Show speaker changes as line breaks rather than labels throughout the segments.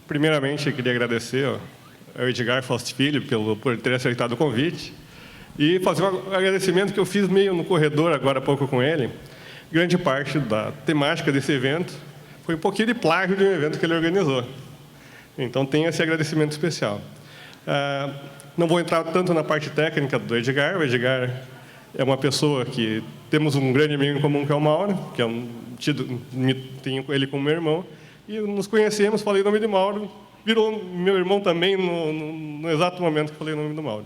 Primeiramente, eu queria agradecer ao Edgar Fausto Filho por ter aceitado o convite e fazer um agradecimento que eu fiz meio no corredor agora há pouco com ele. Grande parte da temática desse evento foi um pouquinho de plágio de um evento que ele organizou. Então, tem esse agradecimento especial. Não vou entrar tanto na parte técnica do Edgar. O Edgar é uma pessoa que temos um grande amigo em comum, que é o Mauro, que tenho ele como meu irmão, e nos conhecemos, falei o nome de Mauro, virou meu irmão também no exato momento que falei o nome do Mauro.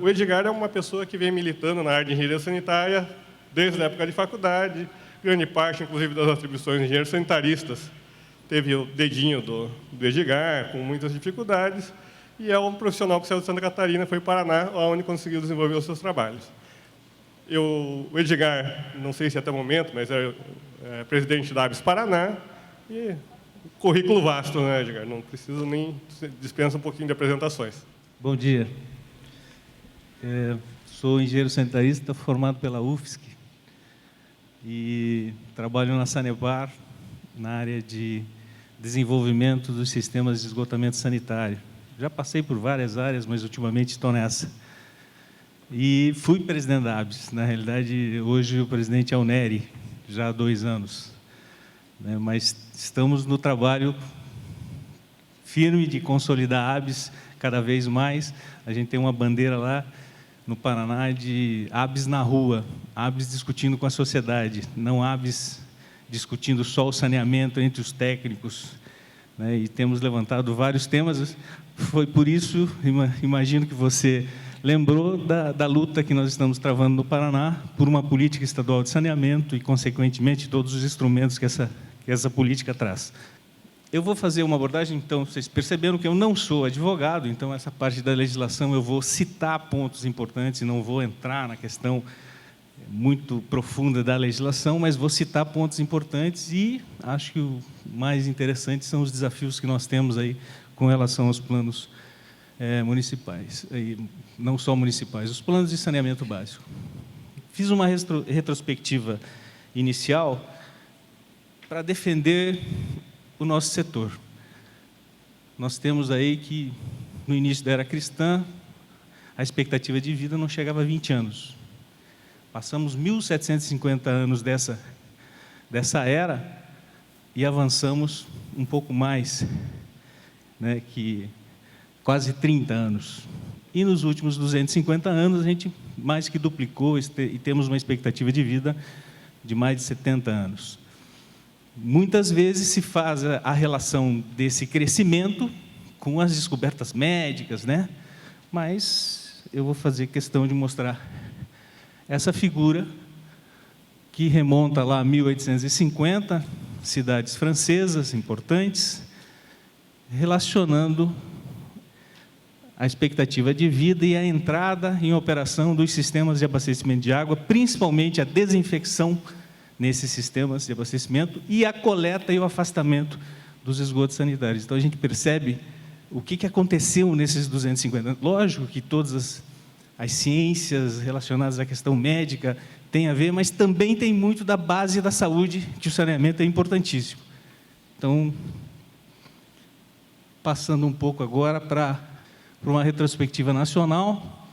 O Edgar é uma pessoa que vem militando na área de engenharia sanitária desde a época de faculdade, grande parte, inclusive, das atribuições de engenheiros sanitaristas teve o dedinho do Edgar, com muitas dificuldades, e é um profissional que saiu de Santa Catarina, foi para Paraná, onde conseguiu desenvolver os seus trabalhos. O Edgar, não sei se até o momento, mas é presidente da ABS Paraná, e currículo vasto, né, Edgar? Não preciso nem dispensa um pouquinho de apresentações.
Bom dia. Sou engenheiro sanitarista formado pela UFSC e trabalho na Sanepar, na área de desenvolvimento dos sistemas de esgotamento sanitário. Já passei por várias áreas, mas ultimamente estou nessa. E fui presidente da ABS. Na realidade, hoje o presidente é o Nery, já há 2 anos. Mas estamos no trabalho firme de consolidar a ABS cada vez mais. A gente tem uma bandeira lá no Paraná de ABS na rua, ABS discutindo com a sociedade, não ABS discutindo só o saneamento entre os técnicos, né? E temos levantado vários temas. Foi por isso, imagino que você lembrou da luta que nós estamos travando no Paraná por uma política estadual de saneamento e, consequentemente, todos os instrumentos que essa política traz. Eu vou fazer uma abordagem, então, vocês perceberam que eu não sou advogado, então essa parte da legislação eu vou citar pontos importantes e não vou entrar na questão muito profunda da legislação, mas vou citar pontos importantes e acho que o mais interessante são os desafios que nós temos aí com relação aos planos municipais, e não só municipais, os planos de saneamento básico. Fiz uma retrospectiva inicial para defender o nosso setor. Nós temos aí que, no início da era cristã, a expectativa de vida não chegava a 20 anos. Passamos 1.750 anos dessa era e avançamos um pouco mais, né, que quase 30 anos. E nos últimos 250 anos, a gente mais que duplicou e temos uma expectativa de vida de mais de 70 anos. Muitas vezes se faz a relação desse crescimento com as descobertas médicas, né? Mas eu vou fazer questão de mostrar essa figura que remonta lá a 1850, cidades francesas importantes, relacionando a expectativa de vida e a entrada em operação dos sistemas de abastecimento de água, principalmente a desinfecção nesses sistemas de abastecimento e a coleta e o afastamento dos esgotos sanitários. Então, a gente percebe o que aconteceu nesses 250 anos. Lógico que todas as ciências relacionadas à questão médica têm a ver, mas também tem muito da base da saúde, que o saneamento é importantíssimo. Então, passando um pouco agora para uma retrospectiva nacional,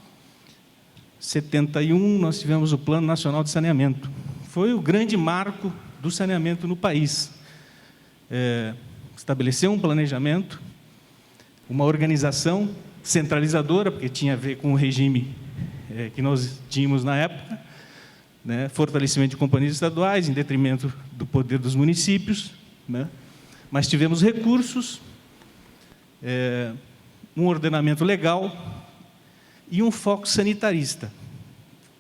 71, nós tivemos o Plano Nacional de Saneamento. Foi o grande marco do saneamento no país. Estabeleceu um planejamento, uma organização centralizadora, porque tinha a ver com o regime que nós tínhamos na época, né? Fortalecimento de companhias estaduais, em detrimento do poder dos municípios, né? Mas tivemos recursos, um ordenamento legal e um foco sanitarista,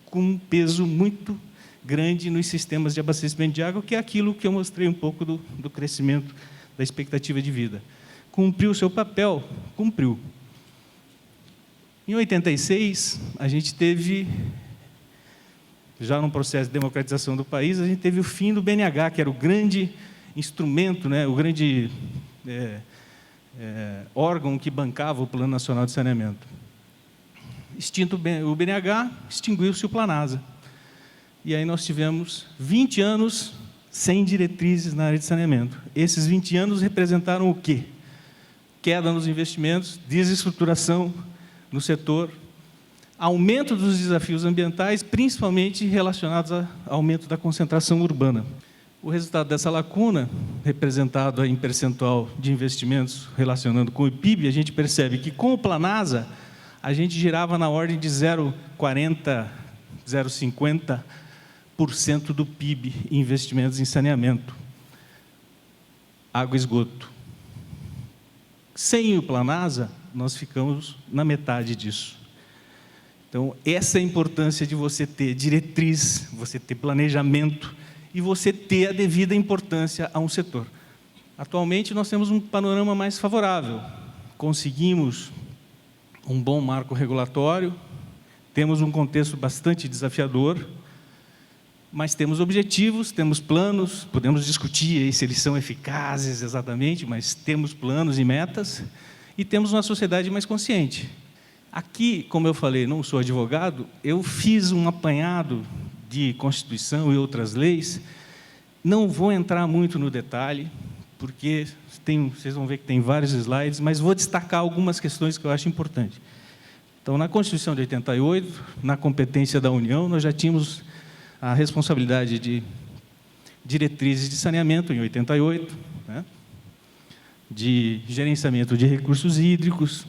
com um peso muito grande nos sistemas de abastecimento de água, que é aquilo que eu mostrei um pouco do crescimento da expectativa de vida. Cumpriu o seu papel? Cumpriu. Em 86, a gente teve, já num processo de democratização do país, a gente teve o fim do BNH, que era o grande instrumento, né, o grande órgão que bancava o Plano Nacional de Saneamento. Extinto o BNH, extinguiu-se o Planasa. E aí nós tivemos 20 anos sem diretrizes na área de saneamento. Esses 20 anos representaram o quê? Queda nos investimentos, desestruturação no setor, aumento dos desafios ambientais, principalmente relacionados ao aumento da concentração urbana. O resultado dessa lacuna, representado em percentual de investimentos relacionando com o PIB, a gente percebe que com o Planasa, a gente girava na ordem de 0,40%, 0,50% do PIB em investimentos em saneamento, água e esgoto. Sem o Planasa, nós ficamos na metade disso. Então, essa é a importância de você ter diretriz, você ter planejamento e você ter a devida importância a um setor. Atualmente, nós temos um panorama mais favorável. Conseguimos um bom marco regulatório, temos um contexto bastante desafiador, mas temos objetivos, temos planos, podemos discutir aí se eles são eficazes exatamente, mas temos planos e metas, e temos uma sociedade mais consciente. Aqui, como eu falei, não sou advogado, eu fiz um apanhado de Constituição e outras leis, não vou entrar muito no detalhe, porque vocês vão ver que tem vários slides, mas vou destacar algumas questões que eu acho importantes. Então, na Constituição de 88, na competência da União, nós já tínhamos a responsabilidade de diretrizes de saneamento, em 88, né? De gerenciamento de recursos hídricos,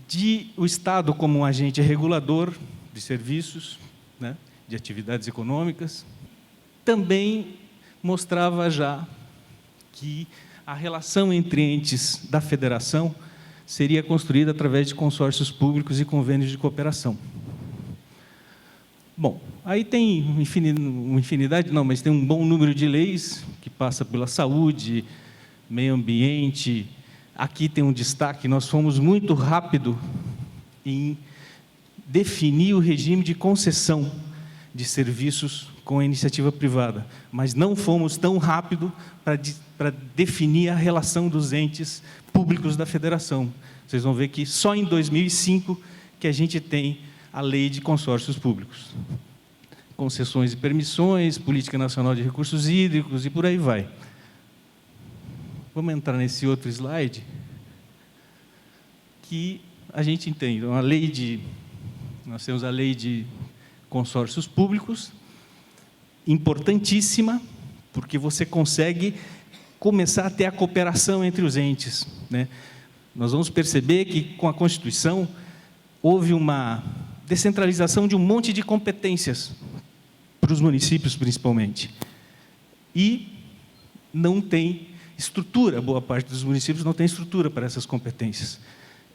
de o Estado como um agente regulador de serviços, né? De atividades econômicas. Também mostrava já que a relação entre entes da federação seria construída através de consórcios públicos e convênios de cooperação. Bom, aí tem uma infinidade, não, mas tem um bom número de leis que passa pela saúde, meio ambiente. Aqui tem um destaque, nós fomos muito rápido em definir o regime de concessão de serviços com a iniciativa privada, mas não fomos tão rápido para definir a relação dos entes públicos da federação. Vocês vão ver que só em 2005 que a gente tem a lei de consórcios públicos. Concessões e permissões, Política Nacional de Recursos Hídricos e por aí vai. Vamos entrar nesse outro slide, que a gente entende. Nós temos a lei de consórcios públicos, importantíssima, porque você consegue começar a ter a cooperação entre os entes, né? Nós vamos perceber que, com a Constituição, houve uma descentralização de um monte de competências, para os municípios, principalmente. E não tem estrutura, boa parte dos municípios não tem estrutura para essas competências.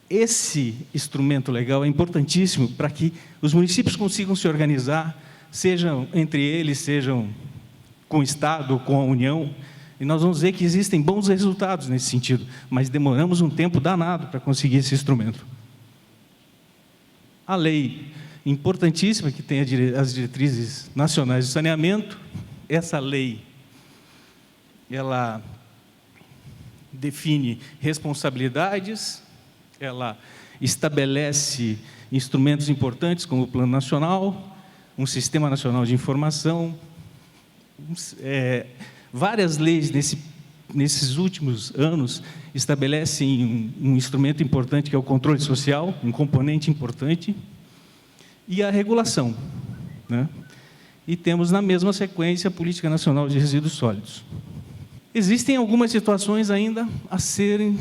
Esse instrumento legal é importantíssimo para que os municípios consigam se organizar, sejam entre eles, sejam com o Estado, com a União, e nós vamos ver que existem bons resultados nesse sentido, mas demoramos um tempo danado para conseguir esse instrumento. A lei importantíssima, que tem as diretrizes nacionais de saneamento, essa lei, ela define responsabilidades, ela estabelece instrumentos importantes como o Plano Nacional, um Sistema Nacional de Informação, várias leis nesses últimos anos estabelecem um instrumento importante que é o controle social, um componente importante, e a regulação, né? E temos na mesma sequência a Política Nacional de Resíduos Sólidos. Existem algumas situações ainda a serem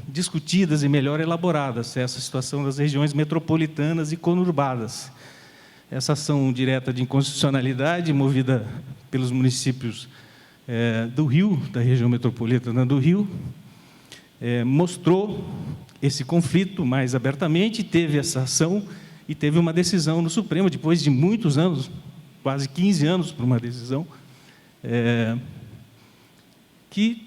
discutidas e melhor elaboradas, essa situação das regiões metropolitanas e conurbadas. Essa ação direta de inconstitucionalidade, movida pelos municípios do Rio, da região metropolitana do Rio, mostrou esse conflito mais abertamente, teve essa ação e teve uma decisão no Supremo, depois de muitos anos, quase 15 anos para uma decisão, que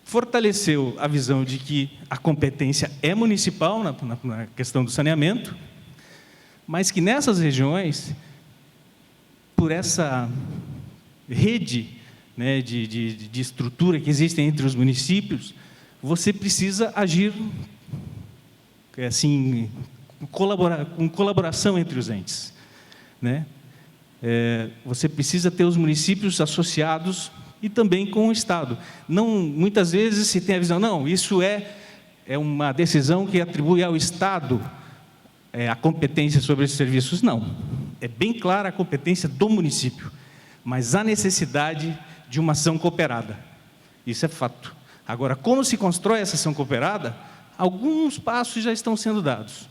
fortaleceu a visão de que a competência é municipal na questão do saneamento, mas que nessas regiões, por essa rede, né, de estrutura que existe entre os municípios, você precisa agir assim, com colaboração entre os entes, né? você precisa ter os municípios associados e também com o Estado. Não, muitas vezes se tem a visão, não, isso é uma decisão que atribui ao Estado a competência sobre esses serviços. Não, é bem clara a competência do município, mas há necessidade de uma ação cooperada. Isso é fato. Agora, como se constrói essa ação cooperada? Alguns passos já estão sendo dados,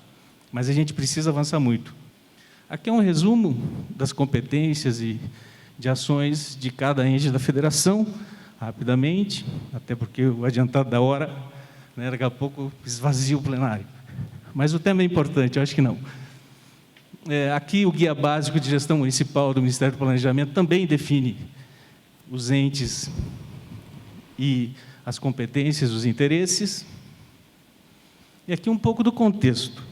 mas a gente precisa avançar muito. Aqui é um resumo das competências e de ações de cada ente da federação, rapidamente, até porque o adiantado da hora, né, daqui a pouco esvazia o plenário. Mas o tema é importante, eu acho que não. Aqui o Guia Básico de Gestão Municipal do Ministério do Planejamento também define os entes e as competências, os interesses. E aqui um pouco do contexto.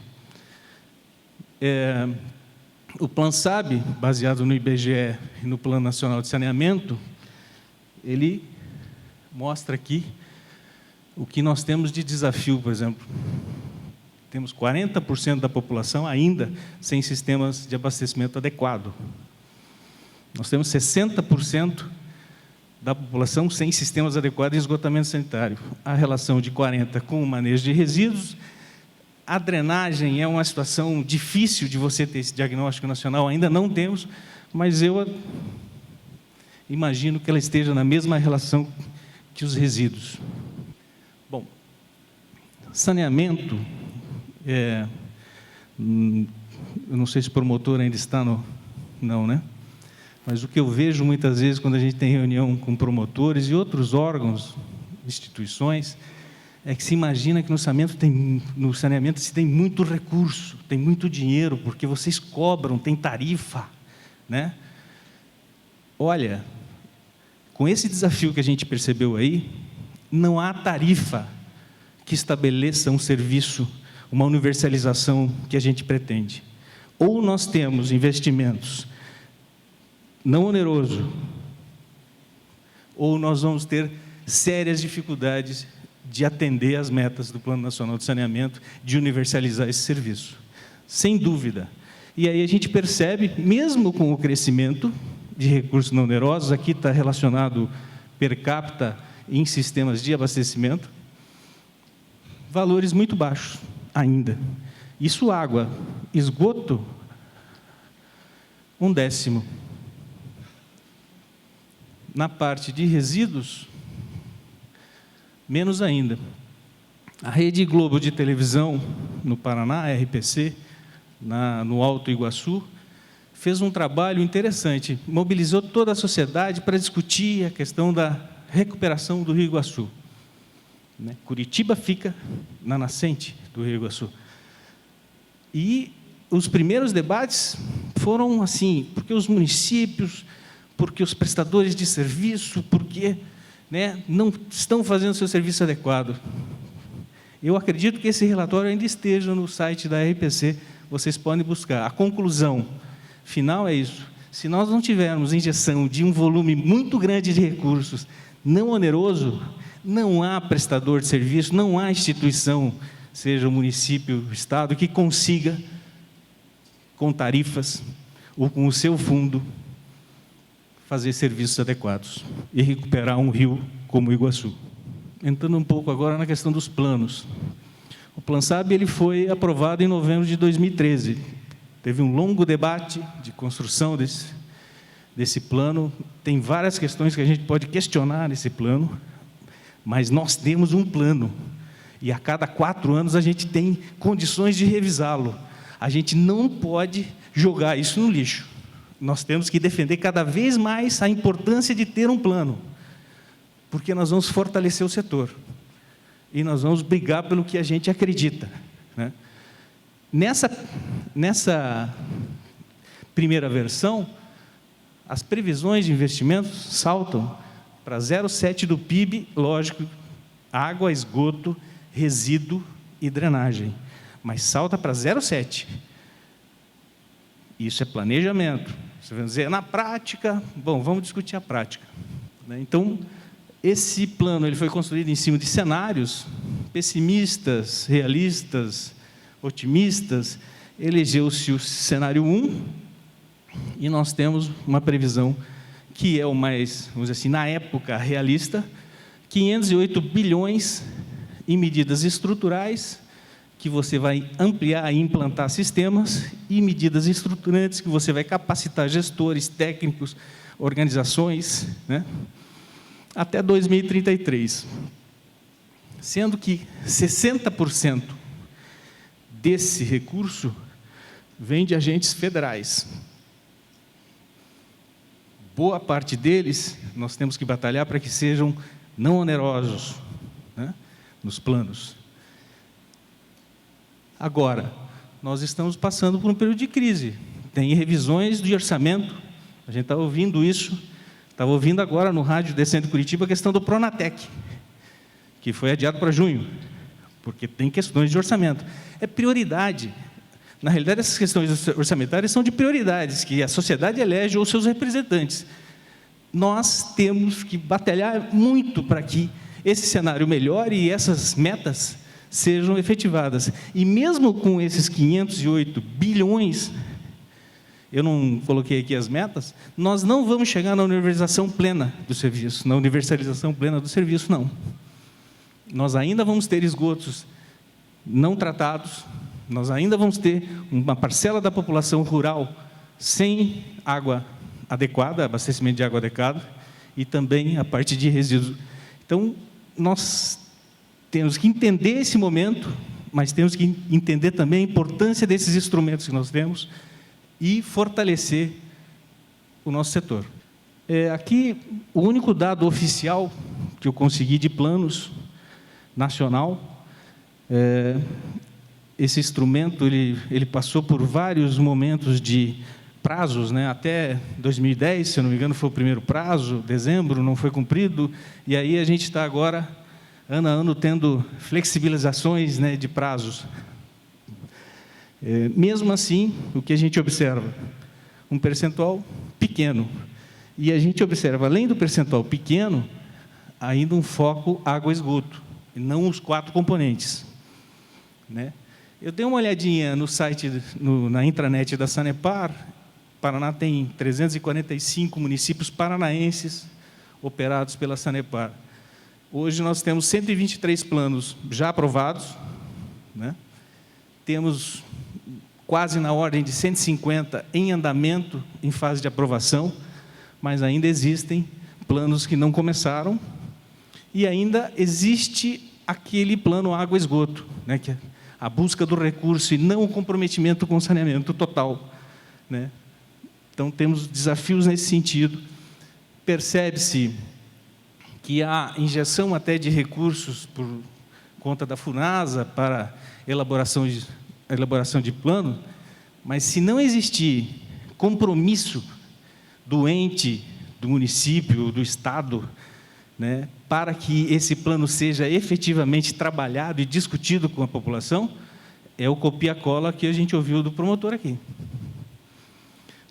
O PlanSAB, baseado no IBGE e no Plano Nacional de Saneamento, ele mostra aqui o que nós temos de desafio, por exemplo. Temos 40% da população ainda sem sistemas de abastecimento adequado. Nós temos 60% da população sem sistemas adequados de esgotamento sanitário. A relação de 40% com o manejo de resíduos. A drenagem é uma situação difícil de você ter esse diagnóstico nacional, ainda não temos, mas eu imagino que ela esteja na mesma relação que os resíduos. Bom, saneamento, eu não sei se o promotor ainda está não, né? Mas o que eu vejo muitas vezes quando a gente tem reunião com promotores e outros órgãos, instituições, é que se imagina que no saneamento se tem muito recurso, tem muito dinheiro, porque vocês cobram, tem tarifa, né? Olha, com esse desafio que a gente percebeu aí, não há tarifa que estabeleça um serviço, uma universalização que a gente pretende. Ou nós temos investimentos não oneroso, ou nós vamos ter sérias dificuldades de atender às metas do Plano Nacional de Saneamento, de universalizar esse serviço, sem dúvida. E aí a gente percebe, mesmo com o crescimento de recursos não onerosos, aqui está relacionado per capita em sistemas de abastecimento, valores muito baixos ainda. Isso água, esgoto, 1/10. Na parte de resíduos, menos ainda. A Rede Globo de televisão no Paraná, a RPC, no Alto Iguaçu, fez um trabalho interessante, mobilizou toda a sociedade para discutir a questão da recuperação do Rio Iguaçu. Curitiba fica na nascente do Rio Iguaçu. E os primeiros debates foram assim, porque os municípios, porque os prestadores de serviço, porque não estão fazendo seu serviço adequado. Eu acredito que esse relatório ainda esteja no site da RPC, vocês podem buscar. A conclusão final é isso. Se nós não tivermos injeção de um volume muito grande de recursos, não oneroso, não há prestador de serviço, não há instituição, seja o município, o Estado, que consiga, com tarifas ou com o seu fundo, fazer serviços adequados e recuperar um rio como o Iguaçu. Entrando um pouco agora na questão dos planos. O PlanSAB ele foi aprovado em novembro de 2013. Teve um longo debate de construção desse plano. Tem várias questões que a gente pode questionar nesse plano, mas nós temos um plano. E a cada 4 anos a gente tem condições de revisá-lo. A gente não pode jogar isso no lixo. Nós temos que defender cada vez mais a importância de ter um plano, porque nós vamos fortalecer o setor e nós vamos brigar pelo que a gente acredita, né? Nessa primeira versão, as previsões de investimentos saltam para 0,7% do PIB, lógico, água, esgoto, resíduo e drenagem, mas salta para 0,7%. Isso é planejamento. Você vai dizer, na prática, bom, vamos discutir a prática. Então, esse plano ele foi construído em cima de cenários pessimistas, realistas, otimistas. Elegeu-se o cenário 1, E nós temos uma previsão que é o mais, vamos dizer assim, na época realista, 508 bilhões em medidas estruturais, que você vai ampliar e implantar sistemas, e medidas estruturantes, que você vai capacitar gestores, técnicos, organizações, né, até 2033. Sendo que 60% desse recurso vem de agentes federais. Boa parte deles, nós temos que batalhar para que sejam não onerosos, né, nos planos. Agora, nós estamos passando por um período de crise. Tem revisões de orçamento, a gente está ouvindo isso, estava ouvindo agora no rádio Descendo Curitiba a questão do Pronatec, que foi adiado para junho, porque tem questões de orçamento. É prioridade. Na realidade, essas questões orçamentárias são de prioridades, que a sociedade elege os seus representantes. Nós temos que batalhar muito para que esse cenário melhore e essas metas sejam efetivadas. E mesmo com esses 508 bilhões, eu não coloquei aqui as metas, nós não vamos chegar na universalização plena do serviço, não. Nós ainda vamos ter esgotos não tratados, nós ainda vamos ter uma parcela da população rural sem água adequada, abastecimento de água adequado, e também a parte de resíduos. Então, nós temos que entender esse momento, mas temos que entender também a importância desses instrumentos que nós temos e fortalecer o nosso setor. Aqui, o único dado oficial que eu consegui de planos nacional, esse instrumento ele passou por vários momentos de prazos, né? Até 2010, se eu não me engano, foi o primeiro prazo, dezembro, não foi cumprido, e aí a gente está agora, ano a ano, tendo flexibilizações, né, de prazos. Mesmo assim, o que a gente observa? Um percentual pequeno. E a gente observa, além do percentual pequeno, ainda um foco água-esgoto, e não os 4 componentes, né? Eu dei uma olhadinha no site, na intranet da Sanepar. Paraná tem 345 municípios paranaenses operados pela Sanepar. Hoje nós temos 123 planos já aprovados, né? Temos quase na ordem de 150 em andamento, em fase de aprovação, mas ainda existem planos que não começaram, e ainda existe aquele plano água-esgoto, né, que é a busca do recurso e não o comprometimento com o saneamento total, né? Então, temos desafios nesse sentido. Percebe-se que há injeção até de recursos por conta da FUNASA para elaboração de plano, mas se não existir compromisso do ente, do município, do Estado, né, para que esse plano seja efetivamente trabalhado e discutido com a população, é o copia-cola que a gente ouviu do promotor aqui.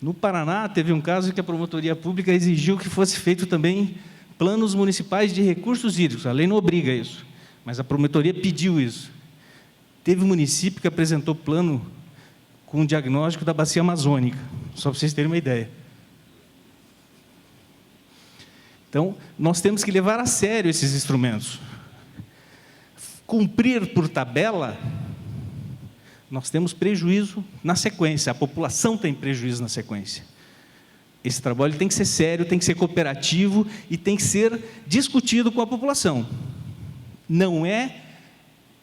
No Paraná, teve um caso que a promotoria pública exigiu que fosse feito também planos municipais de recursos hídricos. A lei não obriga isso, mas a promotoria pediu isso. Teve um município que apresentou plano com um diagnóstico da bacia amazônica, só para vocês terem uma ideia. Então, nós temos que levar a sério esses instrumentos. Cumprir por tabela, nós temos prejuízo na sequência, a população tem prejuízo na sequência. Esse trabalho tem que ser sério, tem que ser cooperativo e tem que ser discutido com a população. Não é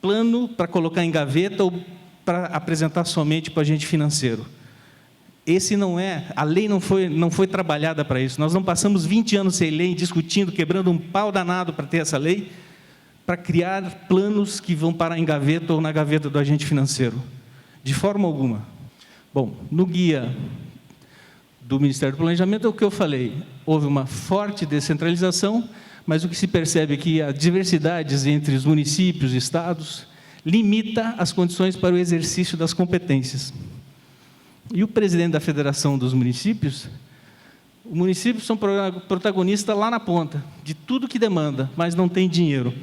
plano para colocar em gaveta ou para apresentar somente para o agente financeiro. Esse não é, a lei não foi trabalhada para isso. Nós não passamos 20 anos sem lei, discutindo, quebrando um pau danado para ter essa lei, para criar planos que vão parar em gaveta ou na gaveta do agente financeiro. De forma alguma. Bom, no guia do Ministério do Planejamento, é o que eu falei, houve uma forte descentralização, mas o que se percebe é que as diversidades entre os municípios e estados limita as condições para o exercício das competências. E o presidente da Federação dos Municípios, os municípios são protagonistas lá na ponta, de tudo que demanda, mas não tem dinheiro.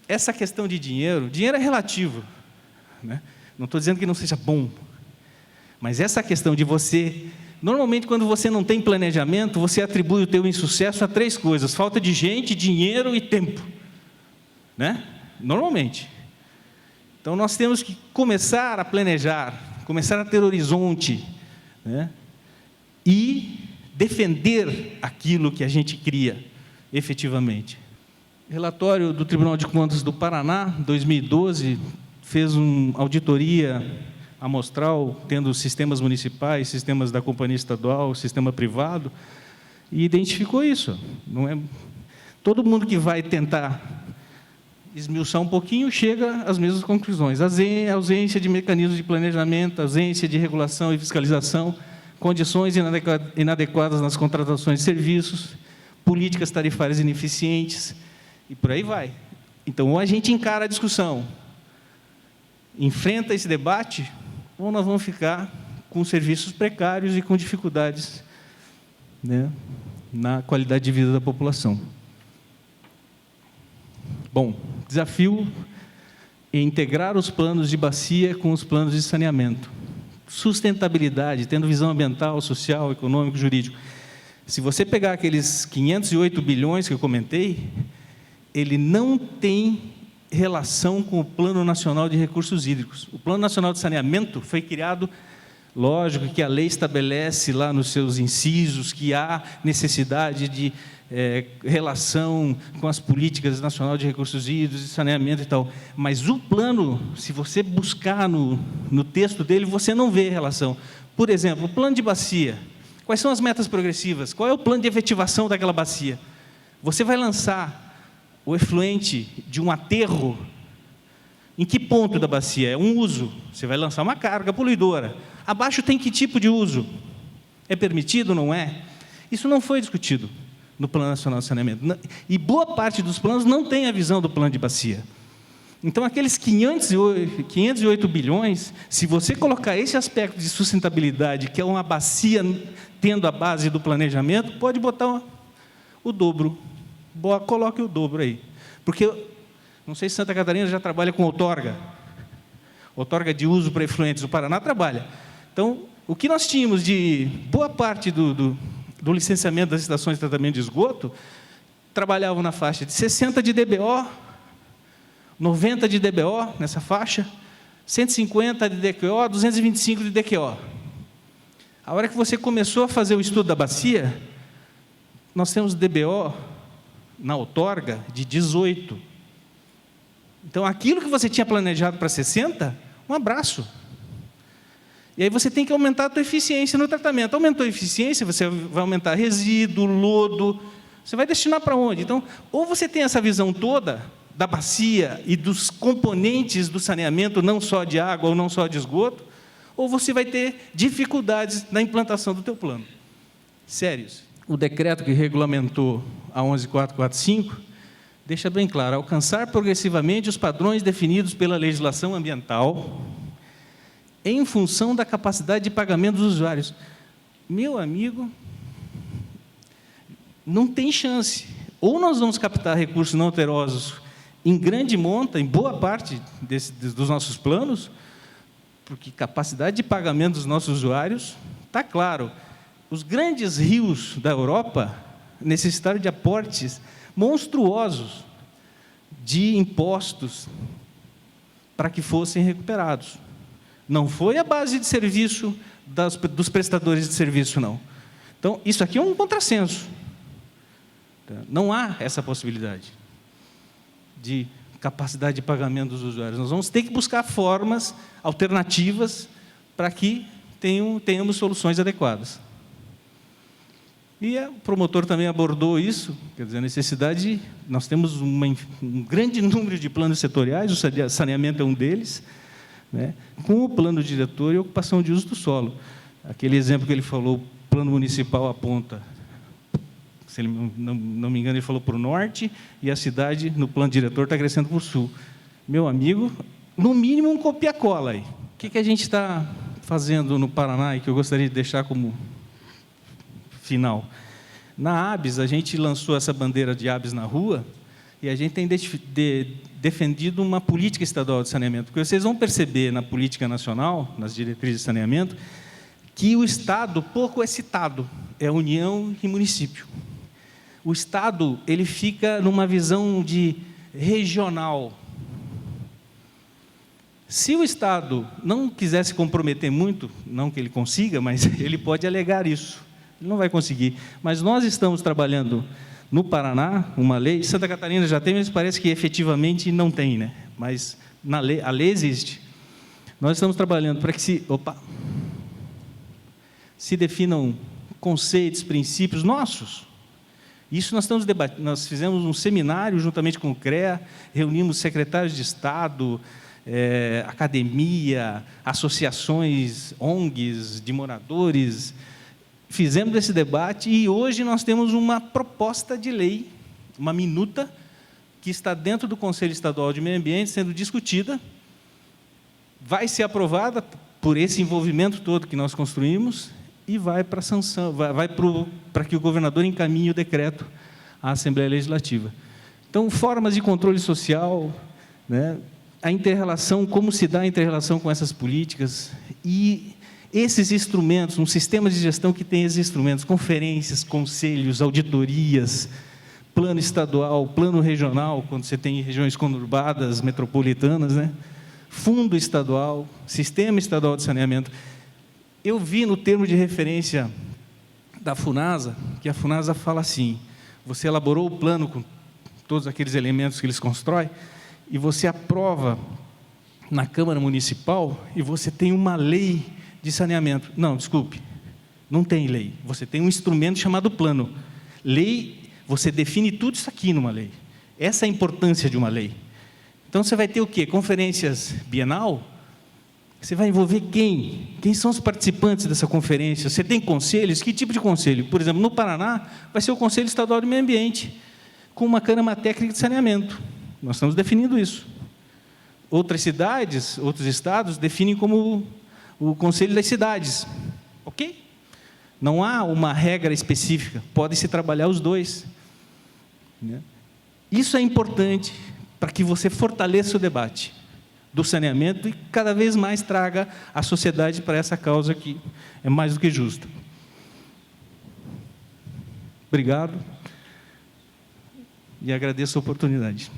Essa questão de dinheiro é relativo, né? Não estou dizendo que não seja bom, mas essa questão de você Normalmente, quando você não tem planejamento, você atribui o teu insucesso a 3 coisas: falta de gente, dinheiro e tempo. Né? Normalmente. Então, nós temos que começar a planejar, começar a ter horizonte, né? E defender aquilo que a gente cria, efetivamente. O relatório do Tribunal de Contas do Paraná, 2012, fez uma auditoria amostral, tendo sistemas municipais, sistemas da companhia estadual, sistema privado, e identificou isso. Não é todo mundo que vai tentar esmiuçar um pouquinho chega às mesmas conclusões: ausência de mecanismos de planejamento, ausência de regulação e fiscalização, condições inadequadas nas contratações de serviços, políticas tarifárias ineficientes, e por aí vai. Então, ou a gente encara a discussão, enfrenta esse debate, ou nós vamos ficar com serviços precários e com dificuldades, né, na qualidade de vida da população. Bom, desafio é integrar os planos de bacia com os planos de saneamento. Sustentabilidade, tendo visão ambiental, social, econômico, jurídico. Se você pegar aqueles 508 bilhões que eu comentei, ele não tem relação com o Plano Nacional de Recursos Hídricos. O Plano Nacional de Saneamento foi criado, lógico que a lei estabelece lá nos seus incisos que há necessidade de relação com as políticas nacionais de recursos hídricos e saneamento e tal, mas o plano, se você buscar no texto dele, você não vê relação. Por exemplo, o plano de bacia, quais são as metas progressivas? Qual é o plano de efetivação daquela bacia? Você vai lançar o efluente de um aterro, em que ponto da bacia? É um uso, você vai lançar uma carga poluidora. Abaixo tem que tipo de uso? É permitido ou não é? Isso não foi discutido no Plano Nacional de Saneamento. E boa parte dos planos não tem a visão do plano de bacia. Então, aqueles 508 bilhões, se você colocar esse aspecto de sustentabilidade, que é uma bacia tendo a base do planejamento, pode botar o dobro. Coloque o dobro aí. Porque, não sei se Santa Catarina já trabalha com outorga de uso para efluentes, o Paraná trabalha. Então, o que nós tínhamos de boa parte do licenciamento das estações de tratamento de esgoto, trabalhavam na faixa de 60 de DBO, 90 de DBO, nessa faixa, 150 de DQO, 225 de DQO. A hora que você começou a fazer o estudo da bacia, nós temos DBO na outorga de 18. Então, aquilo que você tinha planejado para 60, um abraço. E aí você tem que aumentar a tua eficiência no tratamento. Aumentou a eficiência, você vai aumentar resíduo, lodo, você vai destinar para onde? Então, ou você tem essa visão toda da bacia e dos componentes do saneamento, não só de água ou não só de esgoto, ou você vai ter dificuldades na implantação do teu plano. Sérios. O decreto que regulamentou a 11445 deixa bem claro: alcançar progressivamente os padrões definidos pela legislação ambiental em função da capacidade de pagamento dos usuários. Meu amigo, não tem chance. Ou nós vamos captar recursos não onerosos em grande monta, em boa parte dos nossos planos, porque capacidade de pagamento dos nossos usuários, está claro. Os grandes rios da Europa necessitaram de aportes monstruosos de impostos para que fossem recuperados. Não foi a base de serviço dos prestadores de serviço, não. Então, isso aqui é um contrassenso. Não há essa possibilidade de capacidade de pagamento dos usuários. Nós vamos ter que buscar formas alternativas para que tenhamos soluções adequadas. E o promotor também abordou isso, quer dizer, a necessidade, nós temos um grande número de planos setoriais, o saneamento é um deles, né, com o plano diretor e ocupação de uso do solo. Aquele exemplo que ele falou, o plano municipal aponta, se ele não me engano, ele falou para o norte, e a cidade, no plano diretor, está crescendo para o sul. Meu amigo, no mínimo um copia-cola aí. O que a gente está fazendo no Paraná, e que eu gostaria de deixar como final? Na ABS, a gente lançou essa bandeira de ABS na rua, e a gente tem defendido uma política estadual de saneamento, porque vocês vão perceber na política nacional, nas diretrizes de saneamento, que o Estado pouco é citado, é União e município. O Estado, ele fica numa visão de regional. Se o Estado não quiser se comprometer muito, não que ele consiga, mas ele pode alegar isso. Ele não vai conseguir. Mas nós estamos trabalhando no Paraná uma lei, Santa Catarina já tem, mas parece que efetivamente não tem, né? Mas a lei existe. Nós estamos trabalhando para que se definam conceitos, princípios nossos. Isso nós estamos debatendo. Nós fizemos um seminário juntamente com o CREA, reunimos secretários de Estado, academia, associações, ONGs, de moradores. Fizemos esse debate e hoje nós temos uma proposta de lei, uma minuta, que está dentro do Conselho Estadual de Meio Ambiente, sendo discutida, vai ser aprovada por esse envolvimento todo que nós construímos e vai para a sanção, para que o governador encaminhe o decreto à Assembleia Legislativa. Então, formas de controle social, né, a inter-relação, como se dá a inter-relação com essas políticas e esses instrumentos, um sistema de gestão que tem esses instrumentos, conferências, conselhos, auditorias, plano estadual, plano regional, quando você tem regiões conurbadas, metropolitanas, né? Fundo estadual, sistema estadual de saneamento. Eu vi no termo de referência da FUNASA, que a FUNASA fala assim, você elaborou o plano com todos aqueles elementos que eles constroem, e você aprova na Câmara Municipal, e você tem uma lei de saneamento. Não, desculpe, não tem lei. Você tem um instrumento chamado plano. Lei, você define tudo isso aqui numa lei. Essa é a importância de uma lei. Então, você vai ter o quê? Conferências bienal? Você vai envolver quem? Quem são os participantes dessa conferência? Você tem conselhos? Que tipo de conselho? Por exemplo, no Paraná, vai ser o Conselho Estadual de Meio Ambiente, com uma Câmara Técnica de Saneamento. Nós estamos definindo isso. Outras cidades, outros estados, definem como o Conselho das Cidades. Ok? Não há uma regra específica, pode-se trabalhar os dois. Né? Isso é importante para que você fortaleça o debate do saneamento e cada vez mais traga a sociedade para essa causa que é mais do que justa. Obrigado e agradeço a oportunidade.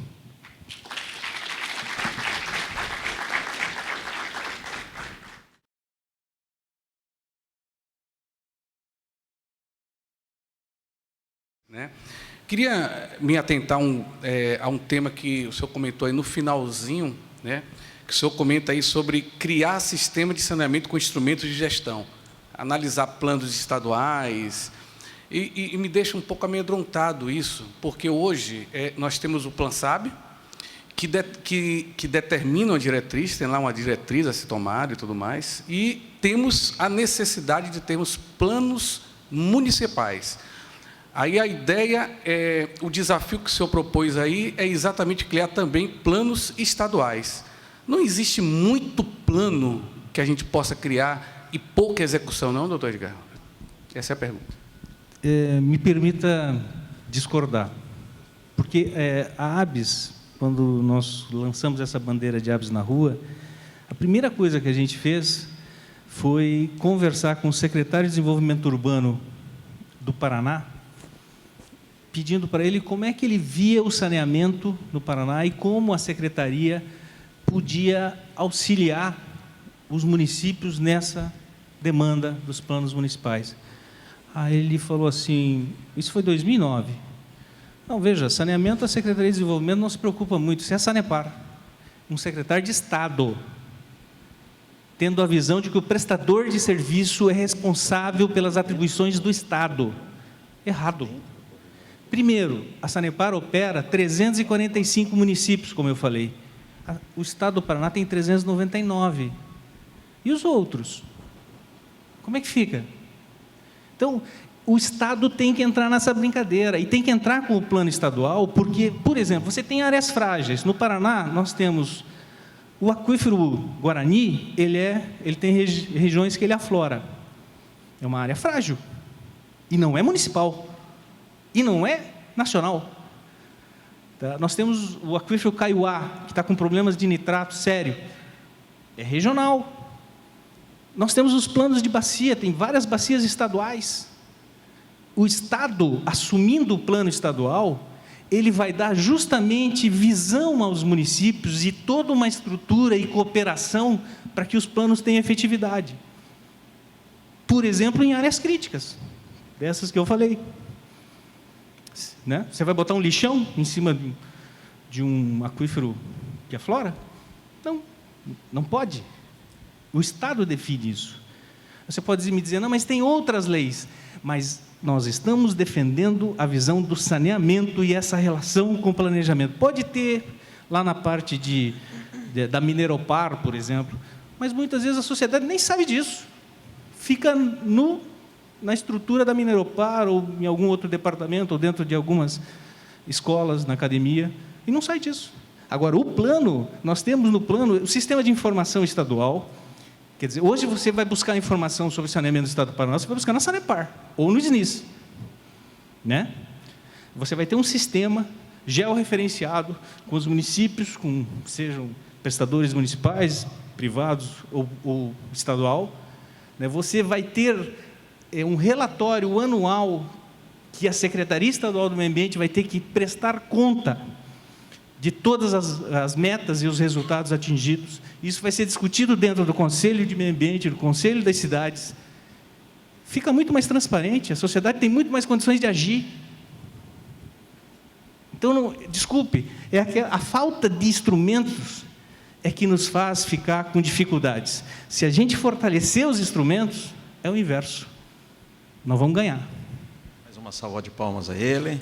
Né? Queria me atentar a um tema que o senhor comentou aí no finalzinho, né? Que o senhor comenta aí sobre criar sistema de saneamento com instrumentos de gestão, analisar planos estaduais, e me deixa um pouco amedrontado isso, porque hoje nós temos o PlanSab, que determina uma diretriz, tem lá uma diretriz a se tomar e tudo mais, e temos a necessidade de termos planos municipais. Aí a ideia, o desafio que o senhor propôs aí é exatamente criar também planos estaduais. Não existe muito plano que a gente possa criar e pouca execução, não, doutor Edgar? Essa é a pergunta.
Me permita discordar, porque a ABS, quando nós lançamos essa bandeira de ABS na rua, a primeira coisa que a gente fez foi conversar com o secretário de Desenvolvimento Urbano do Paraná, pedindo para ele como é que ele via o saneamento no Paraná e como a secretaria podia auxiliar os municípios nessa demanda dos planos municipais. Aí ele falou assim, isso foi 2009. Não, veja, saneamento, a Secretaria de Desenvolvimento não se preocupa muito, isso é a Sanepar, um secretário de Estado, tendo a visão de que o prestador de serviço é responsável pelas atribuições do Estado. Errado. Primeiro, a Sanepar opera 345 municípios, como eu falei. O Estado do Paraná tem 399. E os outros? Como é que fica? Então, o Estado tem que entrar nessa brincadeira, e tem que entrar com o plano estadual, porque, por exemplo, você tem áreas frágeis. No Paraná, nós temos o aquífero Guarani, ele tem regiões que ele aflora. É uma área frágil, e não é municipal. E não é nacional. Tá? Nós temos o aquífero Kaiowá, que está com problemas de nitrato sério. É regional. Nós temos os planos de bacia, tem várias bacias estaduais. O Estado, assumindo o plano estadual, ele vai dar justamente visão aos municípios e toda uma estrutura e cooperação para que os planos tenham efetividade. Por exemplo, em áreas críticas, dessas que eu falei. Né? Você vai botar um lixão em cima de um aquífero que aflora? Não, não pode. O Estado define isso. Você pode me dizer, não, mas tem outras leis. Mas nós estamos defendendo a visão do saneamento e essa relação com o planejamento. Pode ter lá na parte da Mineropar, por exemplo, mas muitas vezes a sociedade nem sabe disso. Fica na estrutura da Mineropar ou em algum outro departamento ou dentro de algumas escolas, na academia, e não sai disso. Agora, o plano, nós temos no plano o sistema de informação estadual. Quer dizer, hoje você vai buscar informação sobre saneamento do Estado do Paraná, você vai buscar na Sanepar ou no SNIS. Né? Você vai ter um sistema georreferenciado com os municípios, sejam prestadores municipais, privados ou estadual. Né? Você vai ter um relatório anual que a Secretaria Estadual do Meio Ambiente vai ter que prestar conta de todas as metas e os resultados atingidos. Isso vai ser discutido dentro do Conselho de Meio Ambiente, do Conselho das Cidades. Fica muito mais transparente, a sociedade tem muito mais condições de agir. Então, desculpe, a falta de instrumentos é que nos faz ficar com dificuldades. Se a gente fortalecer os instrumentos, é o inverso. Nós vamos ganhar.
Mais uma salva de palmas a ele.